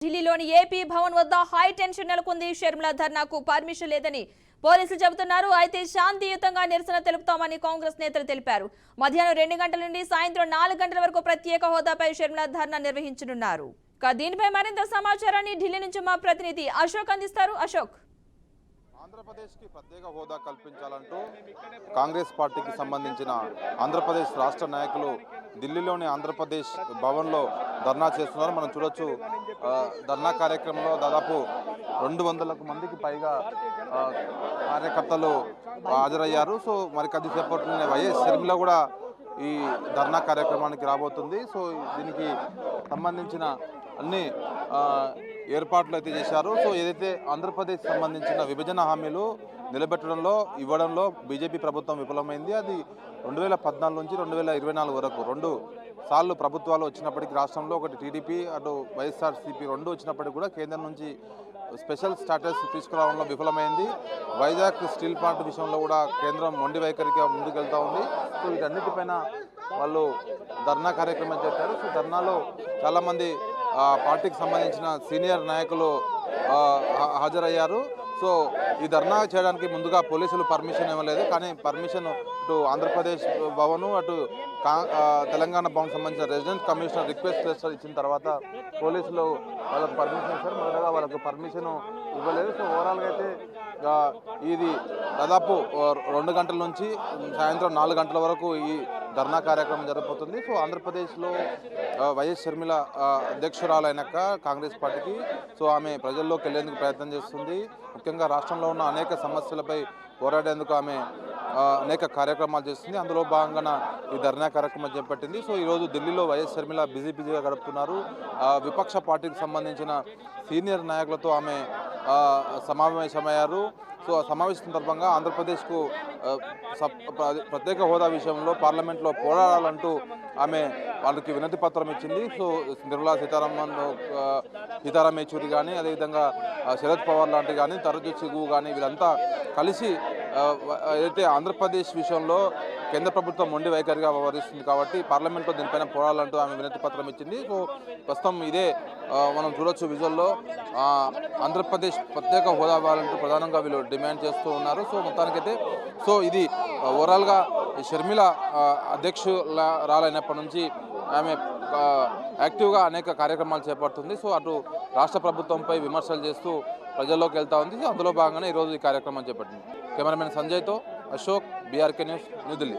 ఢిల్లీలోని ఏపీ భవన్ వద్ద high tension నెలకొంది. షర్మిల ధర్నాకు పర్మిషన్ లేదని పోలీసులు చెబుతున్నారు. అయితే శాంతియుతంగా నిరసన తెలుపుతామని కాంగ్రెస్ నేతలు తెలిపారు. మధ్యాహ్నం 2 గంటల నుండి సాయంత్రం 4 గంటల వరకు ప్రత్యేక హోదాపై షర్మిల ధర్నా నిర్వహించనున్నారు. దీనిపై మరింత సమాచారాన్ని ఢిల్లీ నుంచి మా ప్రతినిధి అశోక్ అందిస్తారు. అశోక్, ఆంధ్రప్రదేశ్కి ప్రత్యేక హోదా కల్పించాలంటూ కాంగ్రెస్ పార్టీకి సంబంధించిన ఆంధ్రప్రదేశ్ రాష్ట్ర నాయకులు ఢిల్లీలోని ఆంధ్రప్రదేశ్ భవన్లో ధర్నా చేస్తున్నారు. మనం చూడొచ్చు, ధర్నా కార్యక్రమంలో దాదాపు 200 మందికి పైగా కార్యకర్తలు హాజరయ్యారు. సో మరి కొద్దిసేపట్లోనే వైఎస్ షర్మిల కూడా ఈ ధర్నా కార్యక్రమానికి రాబోతుంది. సో దీనికి సంబంధించిన అన్ని ఏర్పాట్లు అయితే చేశారు. సో ఏదైతే ఆంధ్రప్రదేశ్ సంబంధించిన విభజన హామీలు నిలబెట్టడంలో ఇవ్వడంలో బీజేపీ ప్రభుత్వం విఫలమైంది. అది 2014 నుంచి 2024 వరకు 2 సార్లు ప్రభుత్వాలు వచ్చినప్పటికీ రాష్ట్రంలో ఒకటి టీడీపీ అటు వైఎస్ఆర్సీపీ 2 వచ్చినప్పటికీ కూడా కేంద్రం నుంచి స్పెషల్ స్టాటస్ తీసుకురావడంలో విఫలమైంది. వైజాగ్ స్టీల్ ప్లాంట్ విషయంలో కూడా కేంద్రం మొండి వైఖరిగా ముందుకెళ్తూ ఉంది. సో వీటన్నిటిపైన వాళ్ళు ధర్నా కార్యక్రమం చేశారు. సో ధర్నాలో చాలామంది పార్టీకి సంబంధించిన సీనియర్ నాయకులు హాజరయ్యారు. సో ఈ ధర్నా చేయడానికి ముందుగా పోలీసులు పర్మిషన్ ఇవ్వలేదు. కానీ పర్మిషన్ ఇటు ఆంధ్రప్రదేశ్ భవను అటు తెలంగాణ భవన్ సంబంధించిన రెసిడెంట్ కమిషనర్ రిక్వెస్ట్ లెటర్ ఇచ్చిన తర్వాత పోలీసులు వాళ్ళకు పర్మిషన్ ఇచ్చారు. మొదటగా వాళ్ళకు పర్మిషన్ ఇవ్వలేదు. సో ఓవరాల్గా అయితే ఇది దాదాపు 2 గంటల నుంచి సాయంత్రం 4 గంటల వరకు ఈ ధర్నా కార్యక్రమం జరగబోతుంది. సో ఆంధ్రప్రదేశ్లో వైఎస్ షర్మిల అధ్యక్షురాలైనాక కాంగ్రెస్ పార్టీకి సో ఆమె ప్రజల్లోకి వెళ్లేందుకు ప్రయత్నం చేస్తుంది. ముఖ్యంగా రాష్ట్రంలో ఉన్న అనేక సమస్యలపై పోరాడేందుకు ఆమె అనేక కార్యక్రమాలు చేస్తుంది. అందులో భాగంగా ఈ ధర్నా కార్యక్రమం చేపట్టింది. సో ఈరోజు ఢిల్లీలో వైఎస్ షర్మిల బిజీగా గడుపుతున్నారు. విపక్ష పార్టీకి సంబంధించిన సీనియర్ నాయకులతో ఆమె సమావేశమయ్యారు. సో ఆ సమావేశం సందర్భంగా ఆంధ్రప్రదేశ్కు ప్రత్యేక హోదా విషయంలో పార్లమెంట్లో పోరాడాలంటూ ఆమె వాళ్ళకి వినతి పత్రం ఇచ్చింది. సో నిర్మలా సీతారాం యేచూరి కానీ అదేవిధంగా శరద్ పవార్ లాంటి కానీ తరుణ్ సిగు కానీ వీరంతా కలిసి ఏదైతే ఆంధ్రప్రదేశ్ విషయంలో కేంద్ర ప్రభుత్వం మొండి వైఖరిగా వ్యవహరిస్తుంది కాబట్టి పార్లమెంట్లో దీనిపైన పోరాడాలంటూ ఆమె వినతి పత్రం ఇచ్చింది. సో ప్రస్తుతం ఇదే మనం చూడొచ్చు విజువల్లో ఆంధ్రప్రదేశ్ ప్రత్యేక హోదా ఇవ్వాలంటూ ప్రధానంగా వీళ్ళు డిమాండ్ చేస్తూ ఉన్నారు. సో మొత్తానికైతే సో ఇది ఓవరాల్గా షర్మిల అధ్యక్షురాలైనప్పటి నుంచి ఆమె యాక్టివ్గా అనేక కార్యక్రమాలు చేపడుతుంది. సో అటు రాష్ట్ర ప్రభుత్వంపై విమర్శలు చేస్తూ ప్రజల్లోకి వెళ్తూ ఉంది. అందులో భాగంగానే ఈరోజు ఈ కార్యక్రమం చేపట్టింది. కెమెరామెన్ సంజయ్తో అశోక్, బీఆర్కే న్యూస్, న్యూఢిల్లీ.